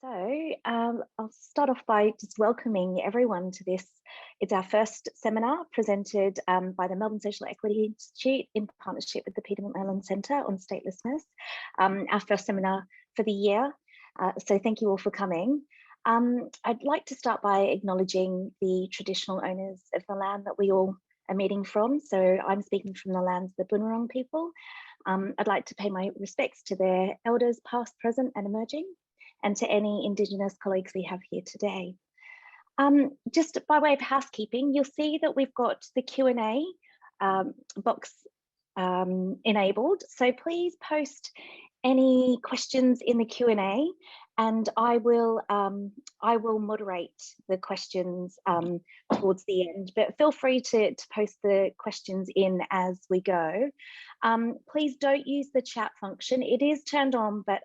I'll start off by just welcoming everyone to this. It's our first seminar presented by the Melbourne Social Equity Institute in partnership with the Peter McMillan Centre on Statelessness, our first seminar for the year. So thank you all for coming. I'd like to start by acknowledging the traditional owners of the land that we all are meeting from. So I'm speaking from the lands of the Boonwurrung people. I'd like to pay my respects to their elders, past, present and emerging, and to any Indigenous colleagues we have here today. Just by way of housekeeping, you'll see that we've got the Q&A box enabled. So please post any questions in the Q&A and I will moderate the questions towards the end, but feel free to post the questions in as we go. Please don't use the chat function. It is turned on, but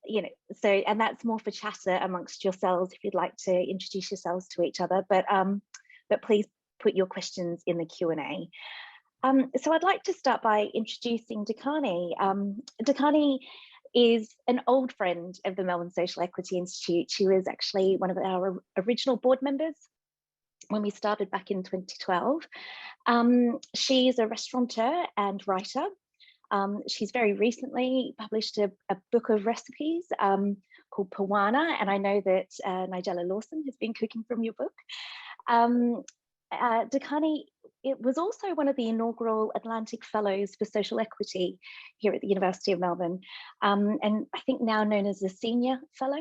you know, so, and that's more for chatter amongst yourselves if you'd like to introduce yourselves to each other, but please put your questions in the Q&A. So I'd like to start by introducing Durkhanai. Durkhanai is an old friend of the Melbourne Social Equity Institute. She was actually one of our original board members when we started back in 2012. She's a restaurateur and writer. She's very recently published a book of recipes called Pawana, and I know that Nigella Lawson has been cooking from your book. Durkhanai, it was also one of the inaugural Atlantic Fellows for Social Equity here at the University of Melbourne, and I think now known as a Senior Fellow,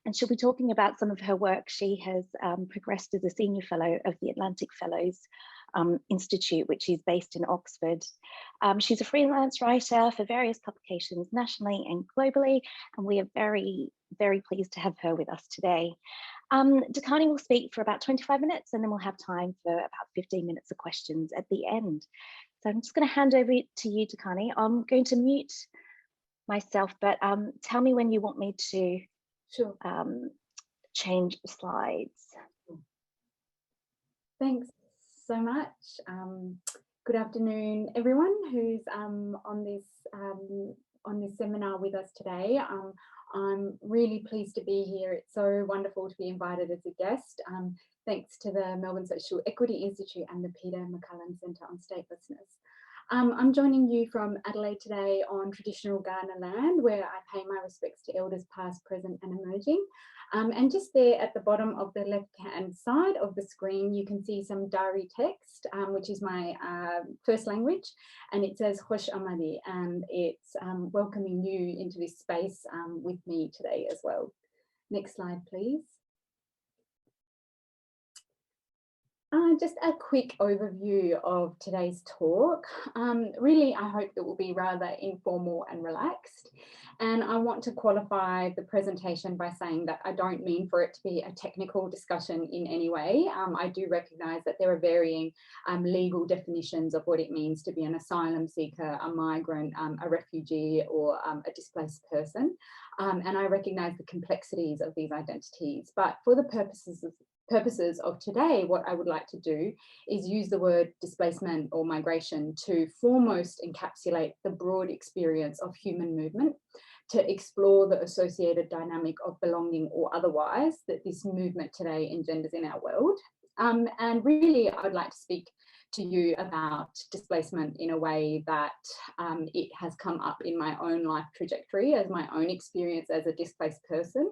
and she'll be talking about some of her work. She has progressed as a Senior Fellow of the Atlantic Fellows Institute, which is based in Oxford. She's a freelance writer for various publications nationally and globally, and we are very, very pleased to have her with us today. Durkhanai will speak for about 25 minutes and then we'll have time for about 15 minutes of questions at the end. So I'm just going to hand over to you, Durkhanai. I'm going to mute myself, but tell me when you want me to change slides. Thanks so much. Good afternoon, everyone who's on this seminar with us today. I'm really pleased to be here. It's so wonderful to be invited as a guest. Thanks to the Melbourne Social Equity Institute and the Peter McMillan Centre on Statelessness. I'm joining you from Adelaide today on traditional Kaurna land, where I pay my respects to elders past, present and emerging. And just there at the bottom of the left-hand side of the screen, you can see some Dari text, which is my first language, and it says Khosh Amadi, and it's welcoming you into this space with me today as well. Next slide, please. Just a quick overview of today's talk. Really, I hope it will be rather informal and relaxed. And I want to qualify the presentation by saying that I don't mean for it to be a technical discussion in any way. I do recognise that there are varying legal definitions of what it means to be an asylum seeker, a migrant, a refugee, or a displaced person. And I recognise the complexities of these identities. But for the purposes of today, what I would like to do is use the word displacement or migration to foremost encapsulate the broad experience of human movement, to explore the associated dynamic of belonging or otherwise that this movement today engenders in our world. And really, I would like to speak to you about displacement in a way that it has come up in my own life trajectory as my own experience as a displaced person.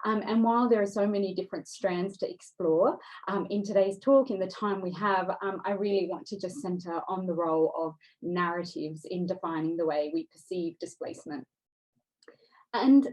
And while there are so many different strands to explore, in today's talk, in the time we have, I really want to just centre on the role of narratives in defining the way we perceive displacement. And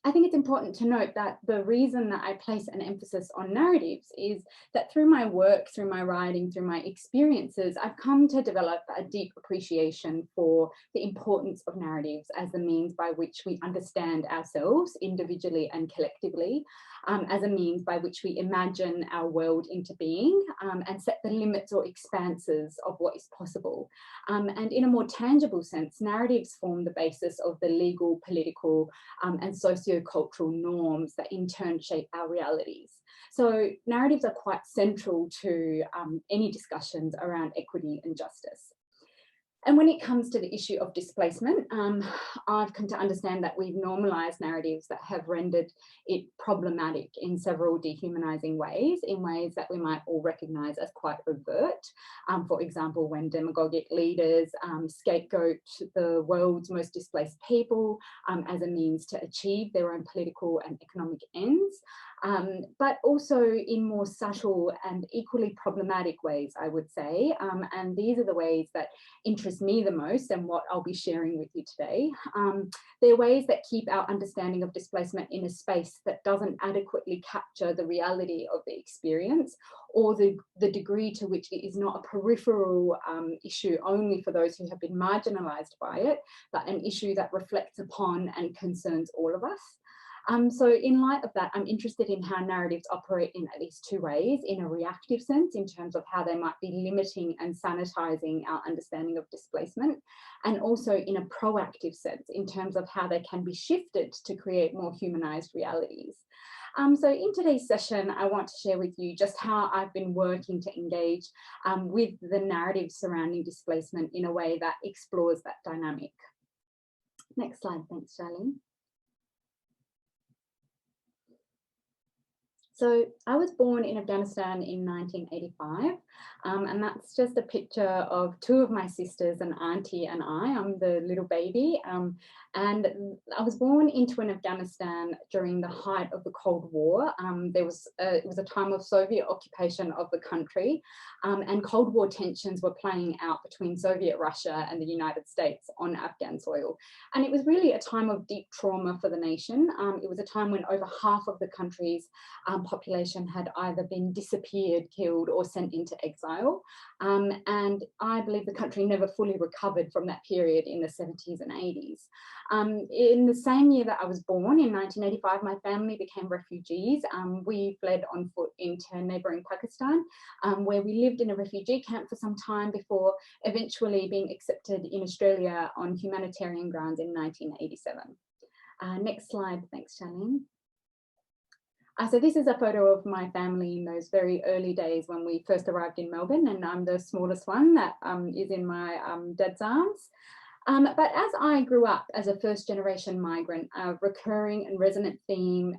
I think it's important to note that the reason that I place an emphasis on narratives is that through my work, through my writing, through my experiences, I've come to develop a deep appreciation for the importance of narratives as the means by which we understand ourselves individually and collectively, as a means by which we imagine our world into being and set the limits or expanses of what is possible. And in a more tangible sense, narratives form the basis of the legal, political, and socio-cultural norms that in turn shape our realities. So narratives are quite central to any discussions around equity and justice. And when it comes to the issue of displacement, I've come to understand that we've normalised narratives that have rendered it problematic in several dehumanising ways, in ways that we might all recognise as quite overt. For example, when demagogic leaders scapegoat the world's most displaced people as a means to achieve their own political and economic ends. But also in more subtle and equally problematic ways, I would say. And these are the ways that interest me the most and what I'll be sharing with you today. They're ways that keep our understanding of displacement in a space that doesn't adequately capture the reality of the experience, or the degree to which it is not a peripheral issue only for those who have been marginalised by it, but an issue that reflects upon and concerns all of us. So in light of that, I'm interested in how narratives operate in at least two ways: in a reactive sense, in terms of how they might be limiting and sanitizing our understanding of displacement, and also in a proactive sense, in terms of how they can be shifted to create more humanized realities. So in today's session, I want to share with you just how I've been working to engage with the narrative surrounding displacement in a way that explores that dynamic. Next slide, thanks, Charlene. So I was born in Afghanistan in 1985, and that's just a picture of two of my sisters, an auntie and I. I'm the little baby, and I was born into an Afghanistan during the height of the Cold War. It was a time of Soviet occupation of the country, and Cold War tensions were playing out between Soviet Russia and the United States on Afghan soil. And it was really a time of deep trauma for the nation. It was a time when over half of the country's population had either been disappeared, killed, or sent into exile. And I believe the country never fully recovered from that period in the 70s and 80s. In the same year that I was born, in 1985, my family became refugees. We fled on foot into neighbouring Pakistan, where we lived in a refugee camp for some time before eventually being accepted in Australia on humanitarian grounds in 1987. Next slide, thanks, Charlene. So this is a photo of my family in those very early days when we first arrived in Melbourne, and I'm the smallest one that is in my dad's arms. But as I grew up as a first generation migrant, a recurring and resonant theme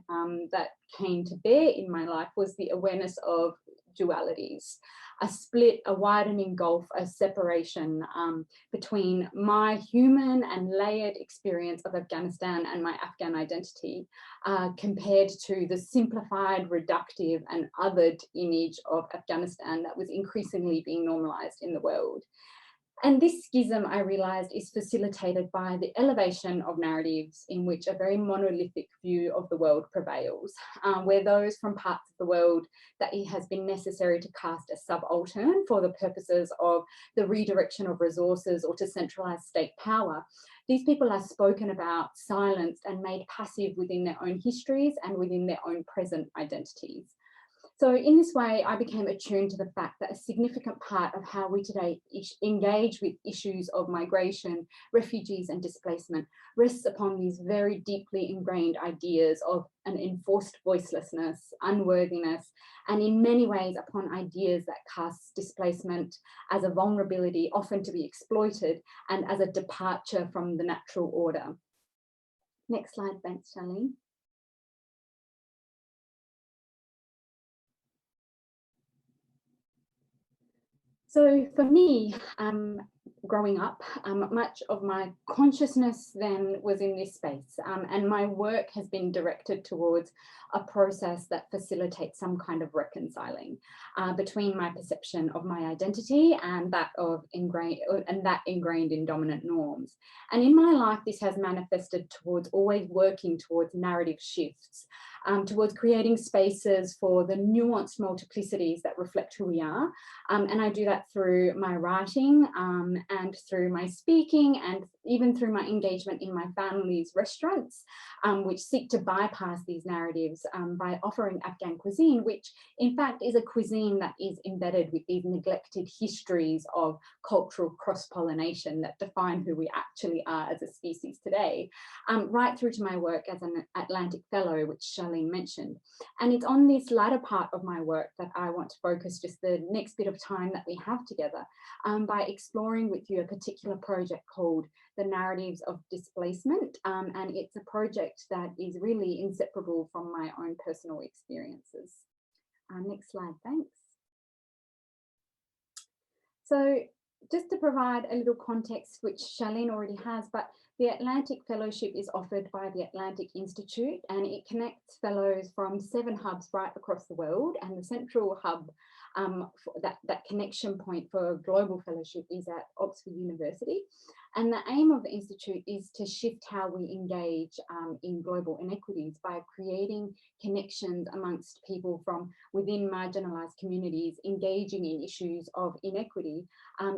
that came to bear in my life was the awareness of dualities, a split, a widening gulf, a separation between my human and layered experience of Afghanistan and my Afghan identity, compared to the simplified, reductive and othered image of Afghanistan that was increasingly being normalised in the world. And this schism, I realised, is facilitated by the elevation of narratives in which a very monolithic view of the world prevails, where those from parts of the world that it has been necessary to cast as subaltern for the purposes of the redirection of resources or to centralise state power, these people are spoken about, silenced and made passive within their own histories and within their own present identities. So in this way, I became attuned to the fact that a significant part of how we today engage with issues of migration, refugees and displacement rests upon these very deeply ingrained ideas of an enforced voicelessness, unworthiness, and in many ways upon ideas that cast displacement as a vulnerability often to be exploited and as a departure from the natural order. Next slide, thanks, Charlene. So for me, growing up, much of my consciousness then was in this space, and my work has been directed towards a process that facilitates some kind of reconciling between my perception of my identity and that of ingrained in dominant norms. And in my life, this has manifested towards always working towards narrative shifts, towards creating spaces for the nuanced multiplicities that reflect who we are. And I do that through my writing and through my speaking and even through my engagement in my family's restaurants, which seek to bypass these narratives by offering Afghan cuisine, which in fact is a cuisine that is embedded with these neglected histories of cultural cross-pollination that define who we actually are as a species today, right through to my work as an Atlantic Fellow, which Charlene mentioned. And it's on this latter part of my work that I want to focus just the next bit of time that we have together by exploring with you a particular project called The Narratives of Displacement. And it's a project that is really inseparable from my own personal experiences. Next slide, thanks. So just to provide a little context, which Charlene already has, but the Atlantic Fellowship is offered by the Atlantic Institute, and it connects fellows from 7 hubs right across the world. And the central hub, that connection point for a global fellowship, is at Oxford University. And the aim of the Institute is to shift how we engage in global inequities by creating connections amongst people from within marginalised communities, engaging in issues of inequity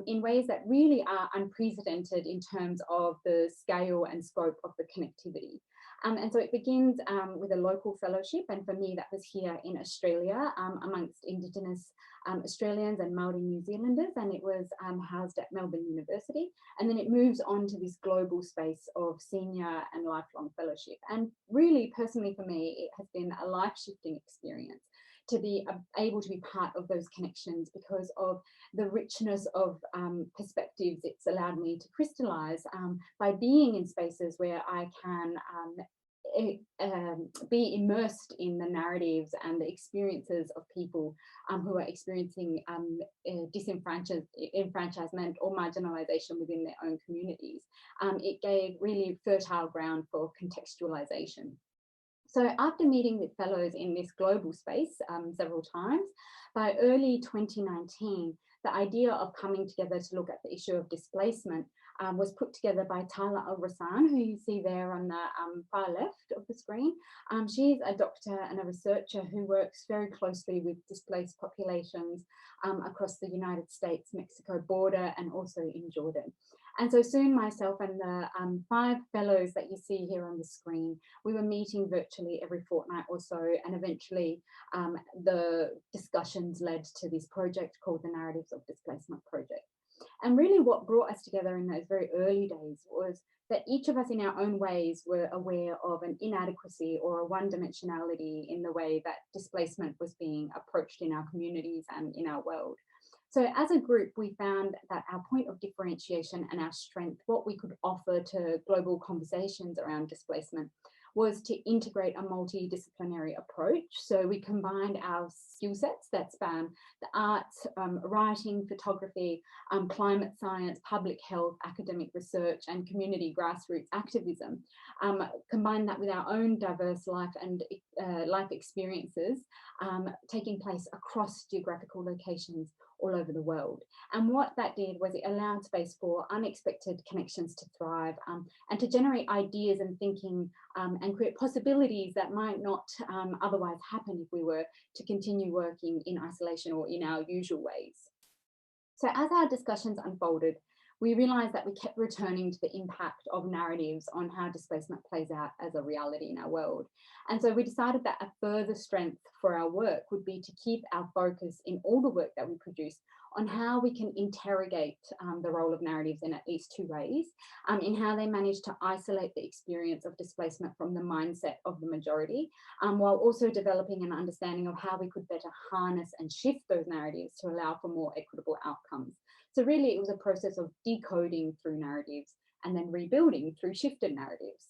in ways that really are unprecedented in terms of the scale and scope of the connectivity. And so it begins with a local fellowship, and for me that was here in Australia amongst Indigenous Australians and Māori New Zealanders, and it was housed at Melbourne University, and then it moves on to this global space of senior and lifelong fellowship. And really personally for me it has been a life-shifting experience to be able to be part of those connections because of the richness of perspectives it's allowed me to crystallise by being in spaces where I can be immersed in the narratives and the experiences of people who are experiencing disenfranchisement or marginalisation within their own communities. It gave really fertile ground for contextualisation. So after meeting with fellows in this global space several times, by early 2019, the idea of coming together to look at the issue of displacement was put together by Tala Al-Rassan, who you see there on the far left of the screen. She's a doctor and a researcher who works very closely with displaced populations across the United States-Mexico border and also in Jordan. And so soon myself and the 5 fellows that you see here on the screen, we were meeting virtually every fortnight or so, and eventually the discussions led to this project called the Narratives of Displacement Project. And really what brought us together in those very early days was that each of us in our own ways were aware of an inadequacy or a one-dimensionality in the way that displacement was being approached in our communities and in our world. So as a group, we found that our point of differentiation and our strength, what we could offer to global conversations around displacement, was to integrate a multidisciplinary approach. So we combined our skill sets that span the arts, writing, photography, climate science, public health, academic research, and community grassroots activism, combined that with our own diverse life and life experiences taking place across geographical locations all over the world. And what that did was it allowed space for unexpected connections to thrive and to generate ideas and thinking and create possibilities that might not otherwise happen if we were to continue working in isolation or in our usual ways. So as our discussions unfolded, we realised that we kept returning to the impact of narratives on how displacement plays out as a reality in our world. And so we decided that a further strength for our work would be to keep our focus in all the work that we produce on how we can interrogate the role of narratives in at least 2 ways, in how they manage to isolate the experience of displacement from the mindset of the majority, while also developing an understanding of how we could better harness and shift those narratives to allow for more equitable outcomes. So really it was a process of decoding through narratives and then rebuilding through shifted narratives.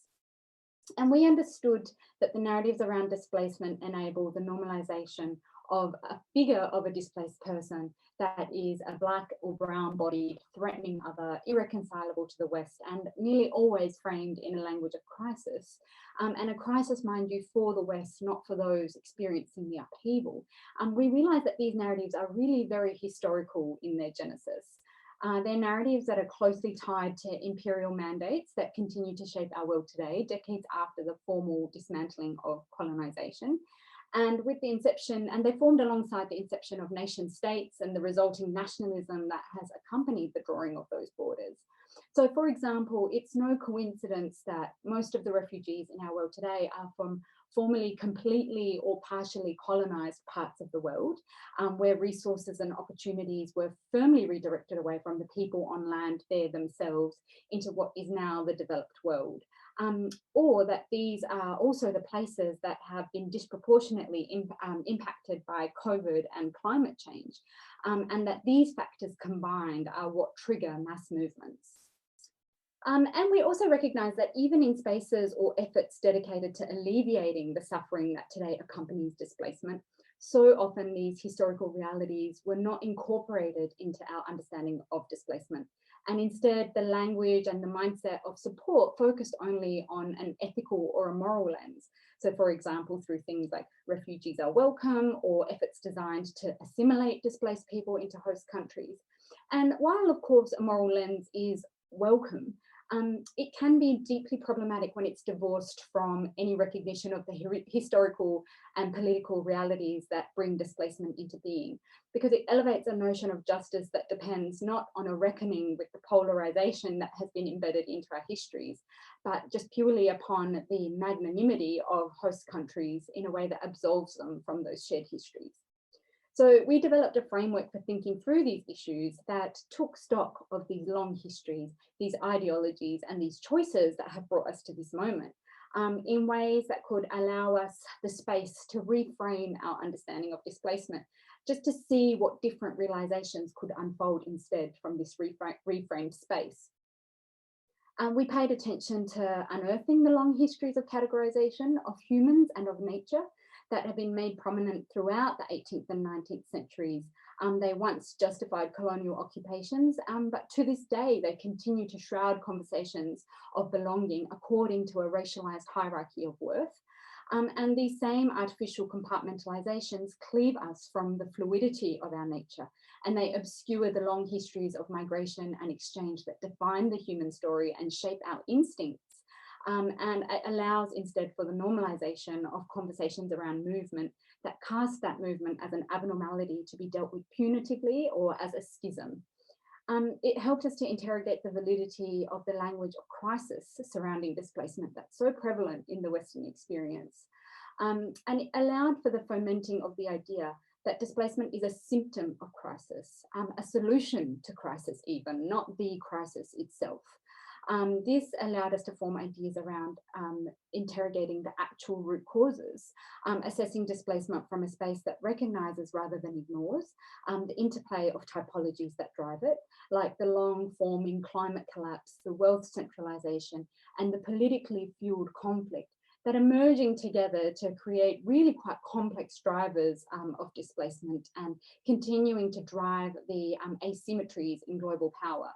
And we understood that the narratives around displacement enable the normalisation of a figure of a displaced person that is a Black or brown bodied, threatening other, irreconcilable to the West, and nearly always framed in a language of crisis. And a crisis, mind you, for the West, not for those experiencing the upheaval. We realise that these narratives are really very historical in their genesis. They're narratives that are closely tied to imperial mandates that continue to shape our world today, decades after the formal dismantling of colonisation. And with the inception, and they formed alongside the inception of nation states and the resulting nationalism that has accompanied the drawing of those borders. So, for example, it's no coincidence that most of the refugees in our world today are from formerly completely or partially colonized parts of the world, where resources and opportunities were firmly redirected away from the people on land there themselves into what is now the developed world. Or that these are also the places that have been disproportionately impacted by COVID and climate change, and that these factors combined are what trigger mass movements. And we also recognise that even in spaces or efforts dedicated to alleviating the suffering that today accompanies displacement, so often these historical realities were not incorporated into our understanding of displacement. And instead, the language and the mindset of support focused only on an ethical or a moral lens. So, for example, through things like refugees are welcome or efforts designed to assimilate displaced people into host countries. And while, of course, a moral lens is welcome, it can be deeply problematic when it's divorced from any recognition of the historical and political realities that bring displacement into being, because it elevates a notion of justice that depends not on a reckoning with the polarization that has been embedded into our histories, but just purely upon the magnanimity of host countries in a way that absolves them from those shared histories. So we developed a framework for thinking through these issues that took stock of these long histories, these ideologies, and these choices that have brought us to this moment, in ways that could allow us the space to reframe our understanding of displacement, just to see what different realizations could unfold instead from this reframed space. We paid attention to unearthing the long histories of categorization of humans and of nature that have been made prominent throughout the 18th and 19th centuries. They once justified colonial occupations, but to this day, they continue to shroud conversations of belonging according to a racialized hierarchy of worth. And these same artificial compartmentalizations cleave us from the fluidity of our nature, and they obscure the long histories of migration and exchange that define the human story and shape our instincts. And it allows instead for the normalization of conversations around movement that cast that movement as an abnormality to be dealt with punitively or as a schism. It helped us to interrogate the validity of the language of crisis surrounding displacement that's so prevalent in the Western experience. And it allowed for the fomenting of the idea that displacement is a symptom of crisis, a solution to crisis even, not the crisis itself. This allowed us to form ideas around interrogating the actual root causes, assessing displacement from a space that recognises rather than ignores the interplay of typologies that drive it, like the long forming climate collapse, the wealth centralisation, and the politically fuelled conflict that are merging together to create really quite complex drivers of displacement and continuing to drive the asymmetries in global power.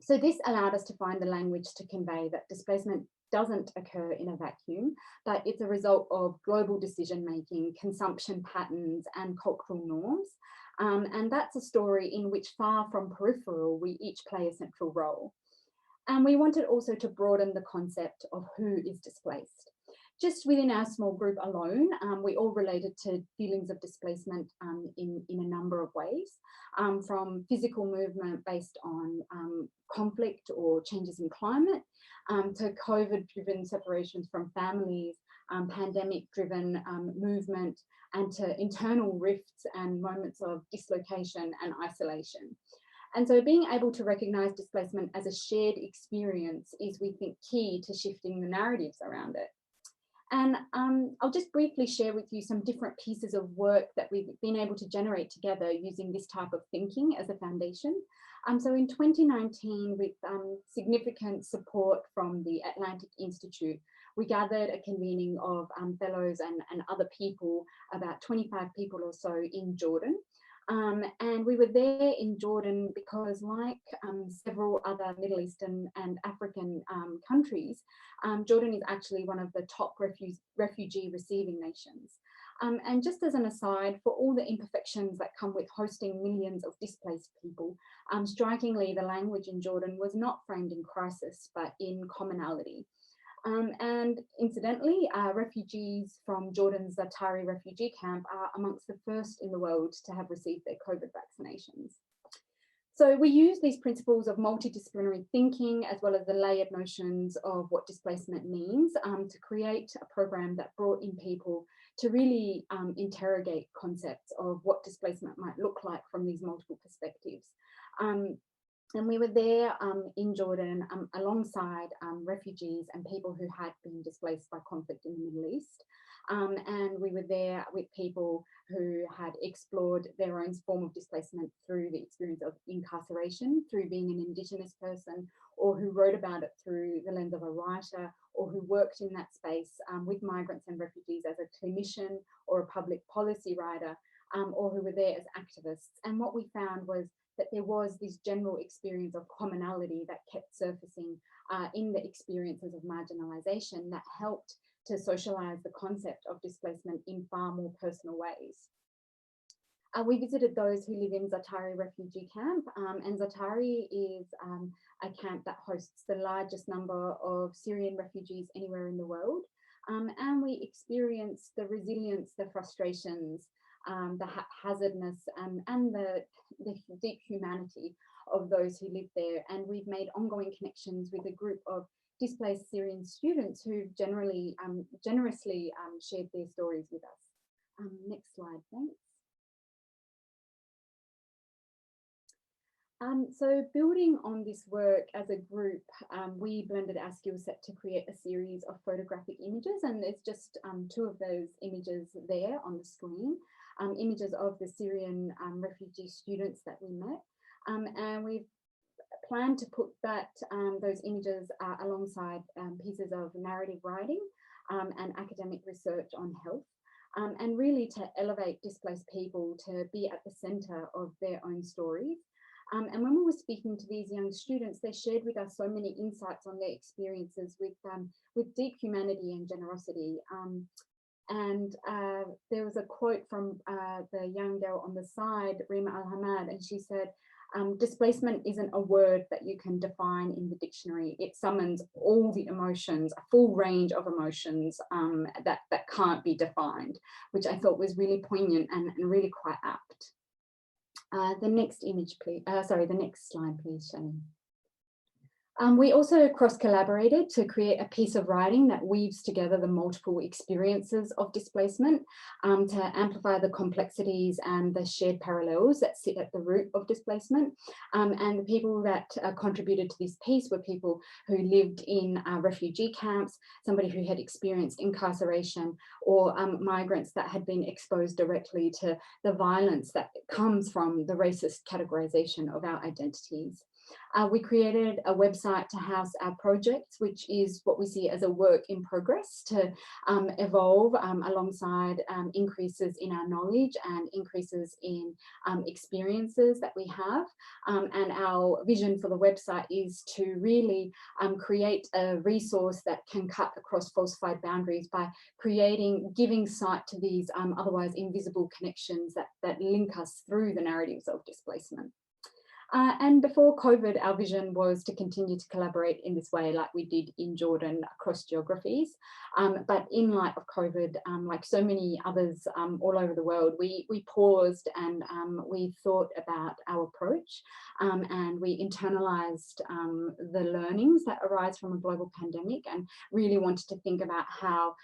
So this allowed us to find the language to convey that displacement doesn't occur in a vacuum, but it's a result of global decision-making, consumption patterns, and cultural norms. And that's a story in which, far from peripheral, we each play a central role. And we wanted also to broaden the concept of who is displaced. Just within our small group alone, we all related to feelings of displacement in a number of ways, from physical movement based on conflict or changes in climate, to COVID-driven separations from families, pandemic-driven movement, and to internal rifts and moments of dislocation and isolation. And so being able to recognise displacement as a shared experience is, we think, key to shifting the narratives around it. And I'll just briefly share with you some different pieces of work that we've been able to generate together using this type of thinking as a foundation. So in 2019, with significant support from the Atlantic Institute, we gathered a convening of fellows and other people, about 25 people or so in Jordan. And we were there in Jordan because, like several other Middle Eastern and African countries, Jordan is actually one of the top refugee receiving nations. And just as an aside, for all the imperfections that come with hosting millions of displaced people, strikingly, the language in Jordan was not framed in crisis, but in commonality. And incidentally, refugees from Jordan's Zaatari refugee camp are amongst the first in the world to have received their COVID vaccinations. So we use these principles of multidisciplinary thinking as well as the layered notions of what displacement means to create a program that brought in people to really interrogate concepts of what displacement might look like from these multiple perspectives. And we were there in Jordan alongside refugees and people who had been displaced by conflict in the Middle East. And we were there with people who had explored their own form of displacement through the experience of incarceration, through being an Indigenous person, or who wrote about it through the lens of a writer, or who worked in that space with migrants and refugees as a clinician or a public policy writer, or who were there as activists. And what we found was that there was this general experience of commonality that kept surfacing in the experiences of marginalisation that helped to socialise the concept of displacement in far more personal ways. We visited those who live in Zaatari refugee camp, and Zaatari is a camp that hosts the largest number of Syrian refugees anywhere in the world. And we experienced the resilience, the frustrations, the haphazardness and the deep humanity of those who live there. And we've made ongoing connections with a group of displaced Syrian students who generously shared their stories with us. Next slide, thanks. So building on this work as a group, we blended our skill set to create a series of photographic images, and there's just two of those images there on the screen, images of the Syrian refugee students that we met. And we've planned to put those images alongside pieces of narrative writing and academic research on health, and really to elevate displaced people to be at the centre of their own stories. And when we were speaking to these young students, they shared with us so many insights on their experiences with deep humanity and generosity. And there was a quote from the young girl on the side, Rima Al-Hamad, and she said, displacement isn't a word that you can define in the dictionary. It summons all the emotions, a full range of emotions that can't be defined, which I thought was really poignant and really quite apt. The next image, please. The next slide, please, Shani. We also cross-collaborated to create a piece of writing that weaves together the multiple experiences of displacement to amplify the complexities and the shared parallels that sit at the root of displacement. And the people that contributed to this piece were people who lived in refugee camps, somebody who had experienced incarceration, or migrants that had been exposed directly to the violence that comes from the racist categorization of our identities. We created a website to house our projects, which is what we see as a work in progress to evolve alongside increases in our knowledge and increases in experiences that we have. And our vision for the website is to really create a resource that can cut across falsified boundaries by giving sight to these otherwise invisible connections that link us through the narratives of displacement. And before COVID, our vision was to continue to collaborate in this way like we did in Jordan across geographies. But in light of COVID, like so many others all over the world, we paused and we thought about our approach and we internalized the learnings that arise from a global pandemic and really wanted to think about how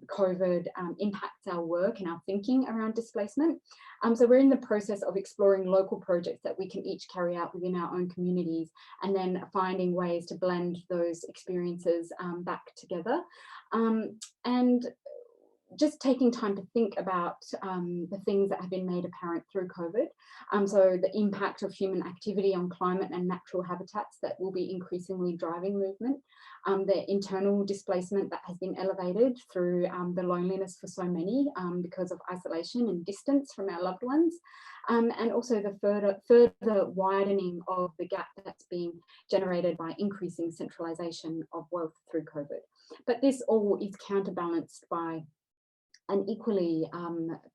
COVID impacts our work and our thinking around displacement. So we're in the process of exploring local projects that we can each carry out within our own communities and then finding ways to blend those experiences back together. And just taking time to think about the things that have been made apparent through COVID. So the impact of human activity on climate and natural habitats that will be increasingly driving movement, the internal displacement that has been elevated through the loneliness for so many because of isolation and distance from our loved ones, and also the further widening of the gap that's being generated by increasing centralisation of wealth through COVID. But this all is counterbalanced by an equally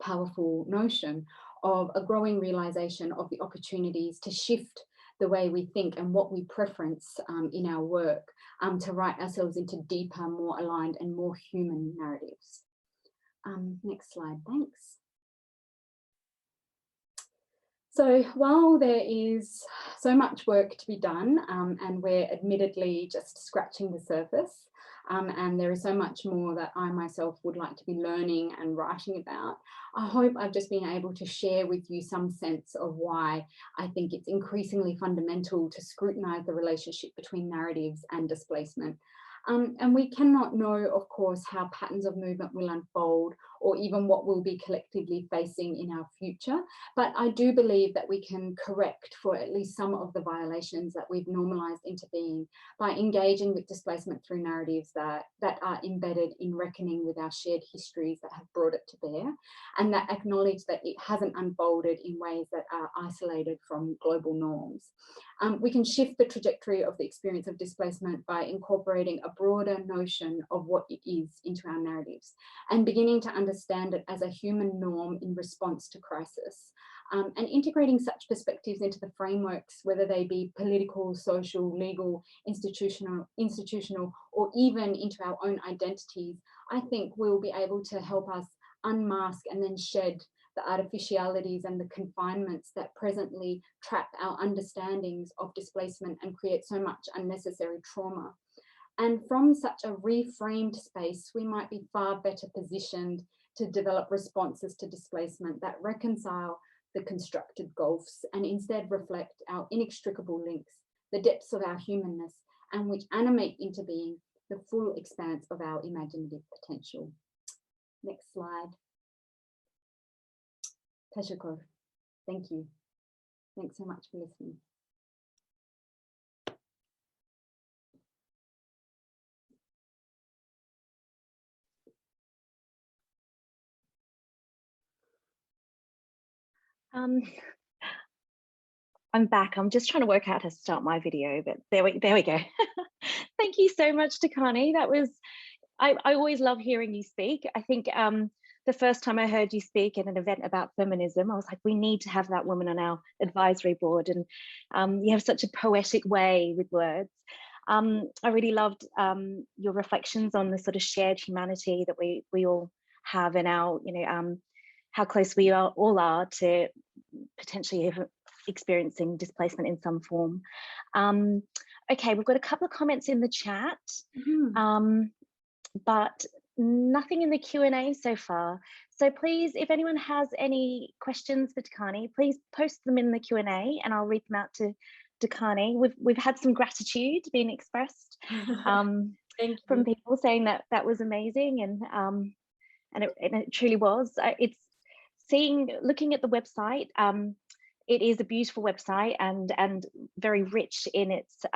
powerful notion of a growing realisation of the opportunities to shift the way we think and what we preference in our work to write ourselves into deeper, more aligned and more human narratives. Next slide, thanks. So while there is so much work to be done, and we're admittedly just scratching the surface, and there is so much more that I myself would like to be learning and writing about, I hope I've just been able to share with you some sense of why I think it's increasingly fundamental to scrutinise the relationship between narratives and displacement. And we cannot know, of course, how patterns of movement will unfold or even what we'll be collectively facing in our future. But I do believe that we can correct for at least some of the violations that we've normalised into being by engaging with displacement through narratives that are embedded in reckoning with our shared histories that have brought it to bear, and that acknowledge that it hasn't unfolded in ways that are isolated from global norms. We can shift the trajectory of the experience of displacement by incorporating a broader notion of what it is into our narratives and beginning to understand it as a human norm in response to crisis. And integrating such perspectives into the frameworks, whether they be political, social, legal, institutional, or even into our own identities, I think we'll be able to help us unmask and then shed the artificialities and the confinements that presently trap our understandings of displacement and create so much unnecessary trauma. And from such a reframed space, we might be far better positioned to develop responses to displacement that reconcile the constructed gulfs and instead reflect our inextricable links, the depths of our humanness, and which animate into being the full expanse of our imaginative potential. Next slide. Tashakor, thank you. Thanks so much for listening. I'm back. I'm just trying to work out how to start my video, but there we go. Thank you so much, Durkhanai. That was, I always love hearing you speak. I think the first time I heard you speak at an event about feminism, I was like, we need to have that woman on our advisory board. And you have such a poetic way with words. I really loved your reflections on the sort of shared humanity that we all have in our, how close we all are to potentially experiencing displacement in some form. Okay, we've got a couple of comments in the chat, but nothing in the Q&A so far. So please, if anyone has any questions for Durkhanai, please post them in the Q&A and I'll read them out to Durkhanai. We've had some gratitude being expressed from people saying that was amazing, and it truly was. It's looking at the website. It is a beautiful website and very rich in its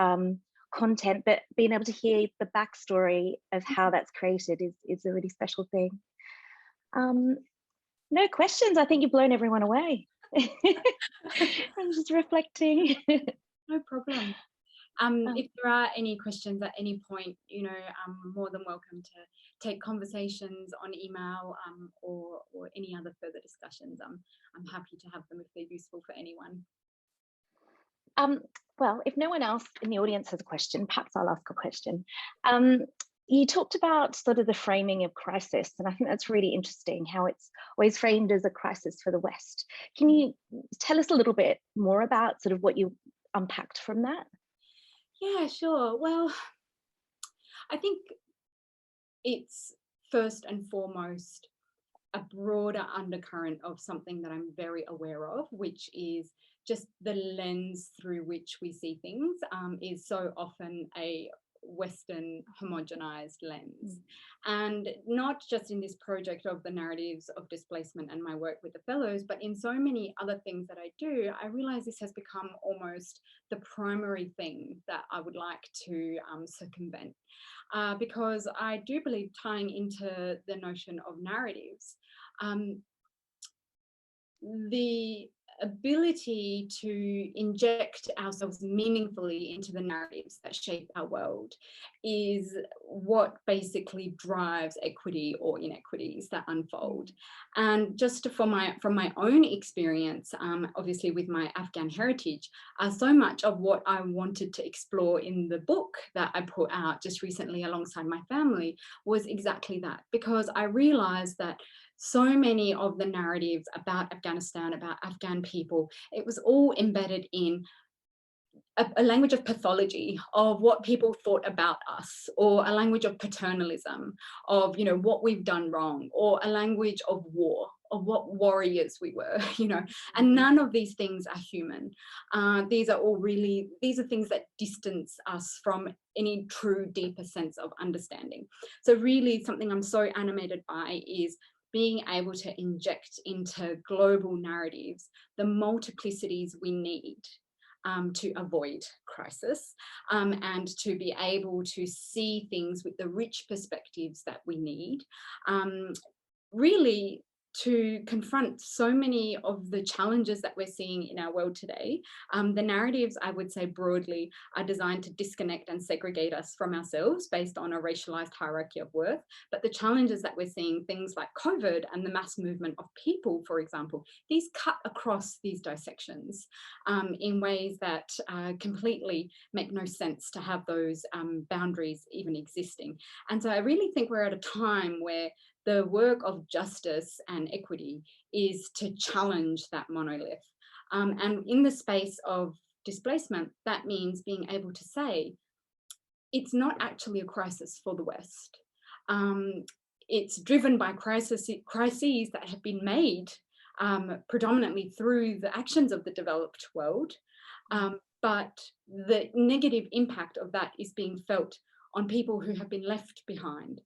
content, but being able to hear the backstory of how that's created is a really special thing. No questions. I think you've blown everyone away. I'm just reflecting. No problem. If there are any questions at any point, I'm more than welcome to take conversations on email or any other further discussions. I'm happy to have them if they're useful for anyone. Well, if no one else in the audience has a question, perhaps I'll ask a question. You talked about sort of the framing of crisis, and I think that's really interesting, how it's always framed as a crisis for the West. Can you tell us a little bit more about sort of what you unpacked from that? Yeah, sure. Well, I think it's first and foremost a broader undercurrent of something that I'm very aware of, which is just the lens through which we see things is so often a Western homogenized lens. And not just in this project of the narratives of displacement and my work with the fellows, but in so many other things that I do, I realize this has become almost the primary thing that I would like to circumvent. Because I do believe, tying into the notion of narratives, the ability to inject ourselves meaningfully into the narratives that shape our world is what basically drives equity or inequities that unfold. And just from my own experience, obviously with my Afghan heritage, so much of what I wanted to explore in the book that I put out just recently alongside my family was exactly that, because I realized that so many of the narratives about Afghanistan, about Afghan people, it was all embedded in a language of pathology, of what people thought about us, or a language of paternalism, of, you know, what we've done wrong, or a language of war, of what warriors we were, you know, and none of these things are human. These are things that distance us from any true deeper sense of understanding. So really something I'm so animated by is being able to inject into global narratives the multiplicities we need to avoid crisis, and to be able to see things with the rich perspectives that we need, really to confront so many of the challenges that we're seeing in our world today. The narratives, I would say broadly, are designed to disconnect and segregate us from ourselves based on a racialized hierarchy of worth. But the challenges that we're seeing, things like COVID and the mass movement of people, for example, these cut across these dissections in ways that completely make no sense to have those boundaries even existing. And so I really think we're at a time where the work of justice and equity is to challenge that monolith. And in the space of displacement, that means being able to say, it's not actually a crisis for the West. It's driven by crises that have been made predominantly through the actions of the developed world. But the negative impact of that is being felt on people who have been left behind.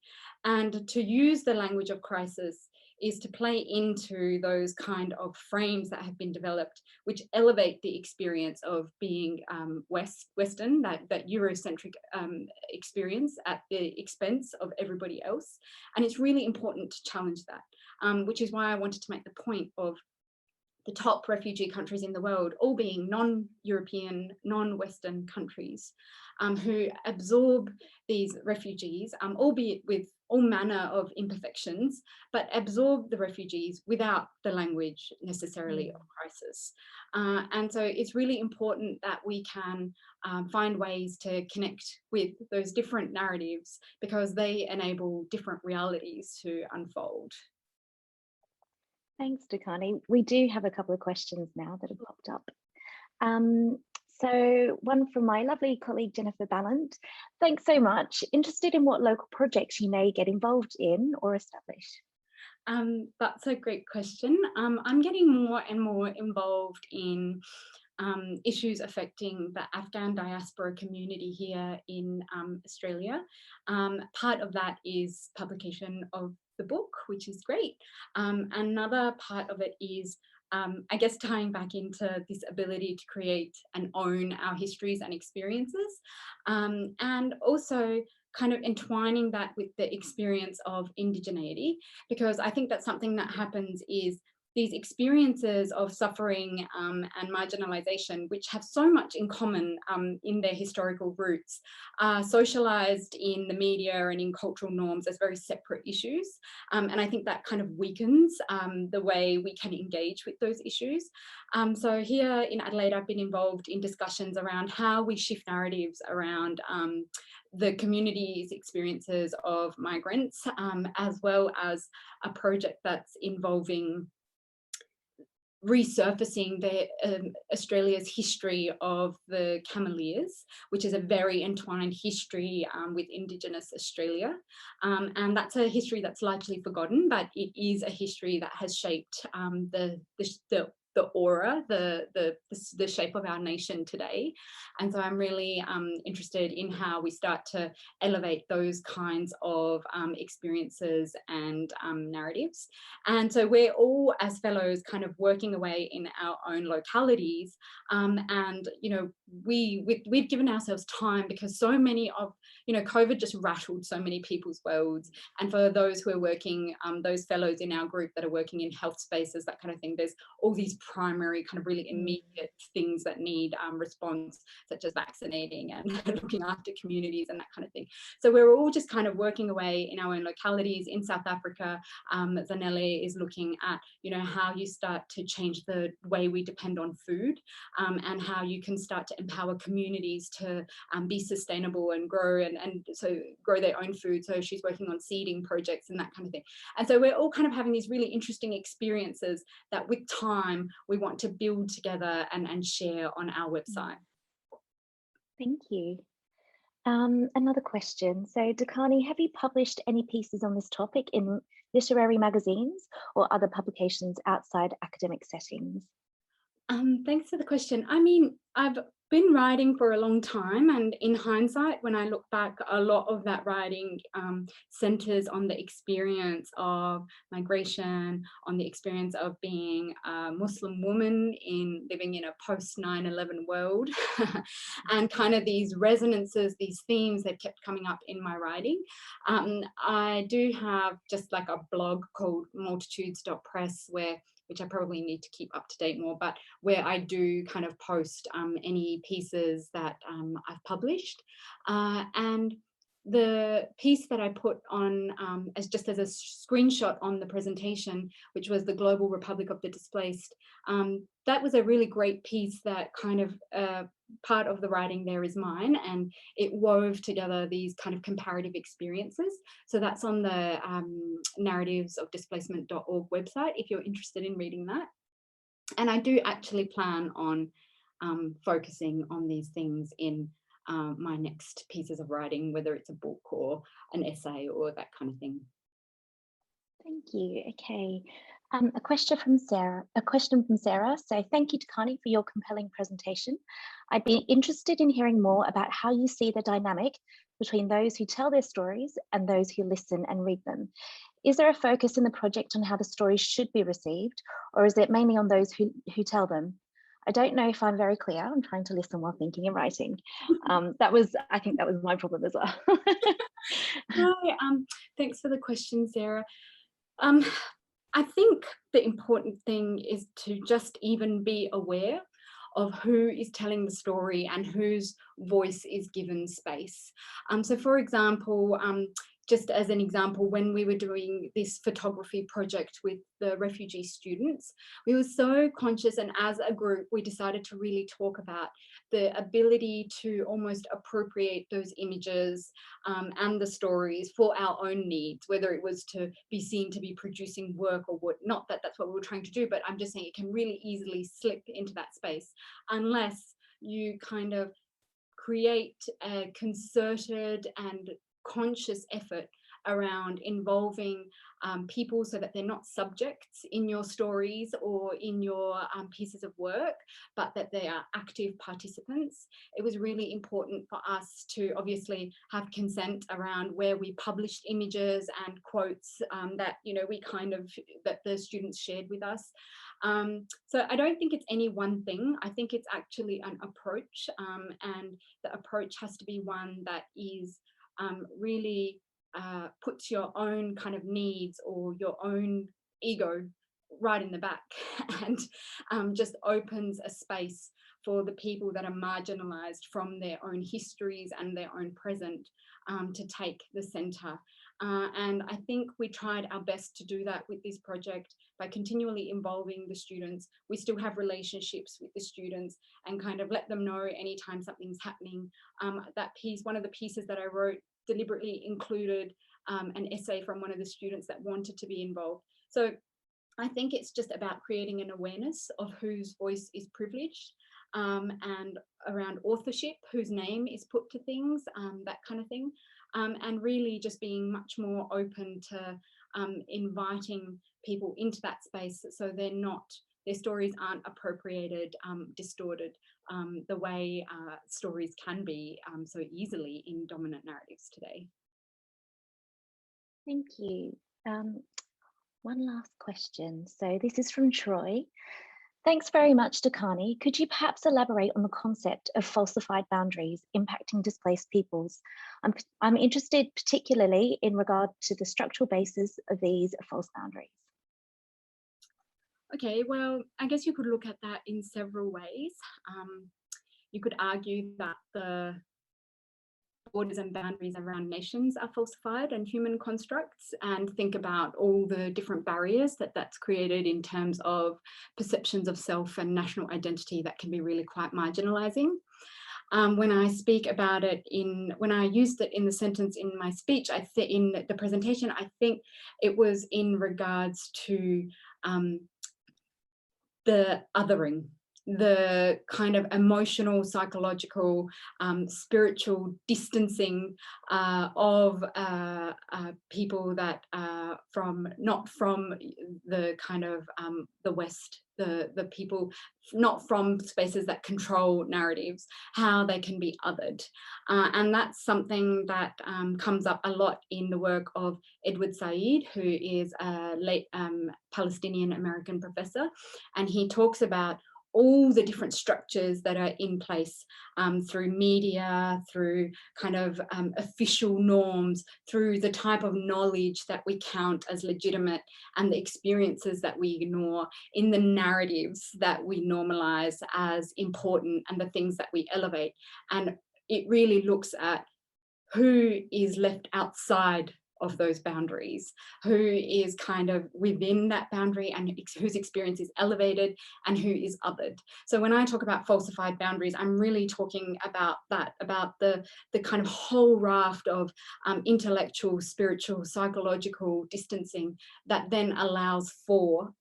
And to use the language of crisis is to play into those kind of frames that have been developed, which elevate the experience of being Western, that Eurocentric experience at the expense of everybody else. And it's really important to challenge that, which is why I wanted to make the point of the top refugee countries in the world all being non-European, non-Western countries who absorb these refugees, albeit with all manner of imperfections, but absorb the refugees without the language necessarily of crisis. And so it's really important that we can find ways to connect with those different narratives because they enable different realities to unfold. Thanks, Durkhanai. We do have a couple of questions now that have popped up. So one from my lovely colleague, Jennifer Ballant. Thanks so much. Interested in what local projects you may get involved in or establish? That's a great question. I'm getting more and more involved in issues affecting the Afghan diaspora community here in Australia. Part of that is publication of the book, which is great. Another part of it is, I guess, tying back into this ability to create and own our histories and experiences, and also kind of entwining that with the experience of indigeneity, because I think that something that happens is these experiences of suffering and marginalization, which have so much in common in their historical roots, are socialized in the media and in cultural norms as very separate issues. And I think that kind of weakens the way we can engage with those issues. So here in Adelaide, I've been involved in discussions around how we shift narratives around the community's experiences of migrants, as well as a project that's involving resurfacing Australia's history of the Cameleers, which is a very entwined history with Indigenous Australia. And that's a history that's largely forgotten, but it is a history that has shaped the aura, the shape of our nation today. And so I'm really interested in how we start to elevate those kinds of experiences and narratives. And so we're all, as fellows, kind of working away in our own localities. And, you know, we've given ourselves time because so many of, you know, COVID just rattled so many people's worlds. And for those who are working, those fellows in our group that are working in health spaces, that kind of thing, there's all these primary kind of really immediate things that need response, such as vaccinating and looking after communities and that kind of thing. So we're all just kind of working away in our own localities. In South Africa, Zanele is looking at, you know, how you start to change the way we depend on food, and how you can start to empower communities to be sustainable and grow and so grow their own food. So she's working on seeding projects and that kind of thing. And so we're all kind of having these really interesting experiences that with time we want to build together and share on our website. Thank you. Another question. So Durkhanai, have you published any pieces on this topic in literary magazines or other publications outside academic settings? Thanks for the question. I mean, I've been writing for a long time, and in hindsight, when I look back, a lot of that writing centers on the experience of migration, on the experience of being a Muslim woman living in a post 9/11 world, and kind of these resonances, these themes that kept coming up in my writing. I do have just like a blog called multitudes.press which I probably need to keep up to date more, but where I do kind of post any pieces that I've published. And the piece that I put on as a screenshot on the presentation, which was the Global Republic of the Displaced, that was a really great piece that kind of part of the writing there is mine, and it wove together these kind of comparative experiences. So that's on the narrativesofdisplacement.org website if you're interested in reading that. And I do actually plan on focusing on these things in my next pieces of writing, whether it's a book or an essay or that kind of thing. Thank you. Okay. A question from Sarah. So thank you, Durkhanai, for your compelling presentation. I'd be interested in hearing more about how you see the dynamic between those who tell their stories and those who listen and read them. Is there a focus in the project on how the stories should be received, or is it mainly on those who tell them? I don't know if I'm very clear. I'm trying to listen while thinking and writing. I think that was my problem as well. Hi, thanks for the question, Sarah. I think the important thing is to just even be aware of who is telling the story and whose voice is given space. So for example, just as an example, when we were doing this photography project with the refugee students, we were so conscious, and as a group, we decided to really talk about the ability to almost appropriate those images and the stories for our own needs, whether it was to be seen to be producing work or what, not that that's what we were trying to do, but I'm just saying it can really easily slip into that space unless you kind of create a concerted and conscious effort around involving people so that they're not subjects in your stories or in your pieces of work, but that they are active participants. It was really important for us to obviously have consent around where we published images and quotes that, you know, that the students shared with us. So I don't think it's any one thing. I think it's actually an approach, and the approach has to be one that is really puts your own kind of needs or your own ego right in the back and just opens a space for the people that are marginalized from their own histories and their own present to take the center. And I think we tried our best to do that with this project by continually involving the students. We still have relationships with the students and kind of let them know anytime something's happening. That piece, one of the pieces that I wrote, deliberately included an essay from one of the students that wanted to be involved. So I think it's just about creating an awareness of whose voice is privileged and around authorship, whose name is put to things, that kind of thing. And really just being much more open to inviting people into that space so their stories aren't appropriated, distorted the way stories can be so easily in dominant narratives today. Thank you. One last question. So this is from Troy. Thanks very much, Durkhanai. Could you perhaps elaborate on the concept of falsified boundaries impacting displaced peoples? I'm interested particularly in regard to the structural basis of these false boundaries. Okay, well, I guess you could look at that in several ways. You could argue that the borders and boundaries around nations are falsified and human constructs, and think about all the different barriers that that's created in terms of perceptions of self and national identity that can be really quite marginalizing. When I speak about it when I used it in the sentence in my speech, in the presentation, I think it was in regards to the othering, the kind of emotional, psychological, spiritual distancing of people that are not from the kind of the West, the people not from spaces that control narratives, how they can be othered. And that's something that comes up a lot in the work of Edward Said, who is a late Palestinian American professor. And he talks about all the different structures that are in place through media, through kind of official norms, through the type of knowledge that we count as legitimate, and the experiences that we ignore, in the narratives that we normalize as important, and the things that we elevate. And it really looks at who is left outside of those boundaries, who is kind of within that boundary, and whose experience is elevated, and who is othered. So when I talk about falsified boundaries, I'm really talking about that, about the kind of whole raft of intellectual, spiritual, psychological distancing that then allows for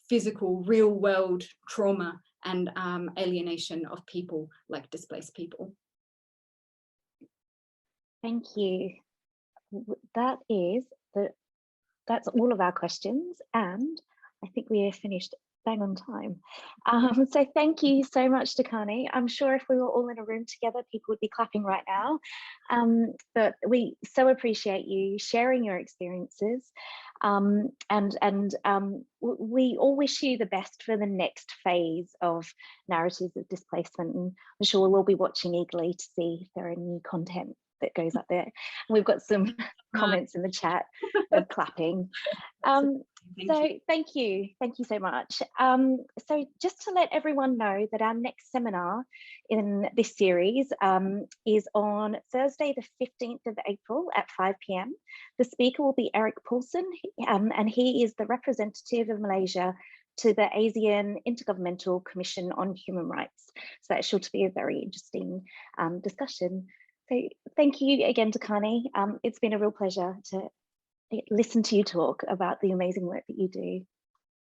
physical, real world trauma and alienation of people, like displaced people. Thank you. That's all of our questions, and I think we are finished bang on time. So thank you so much, Durkhanai. I'm sure if we were all in a room together, people would be clapping right now. But we so appreciate you sharing your experiences, and we all wish you the best for the next phase of narratives of displacement. And I'm sure we'll all be watching eagerly to see if there are new content that goes up there. And we've got some comments in the chat of clapping. Thank you so much. So just to let everyone know that our next seminar in this series is on Thursday the 15th of April at 5 p.m. The speaker will be Eric Paulson, and he is the representative of Malaysia to the ASEAN Intergovernmental Commission on Human Rights. So that's sure to be a very interesting discussion. So thank you again, Durkhanai. It's been a real pleasure to listen to you talk about the amazing work that you do.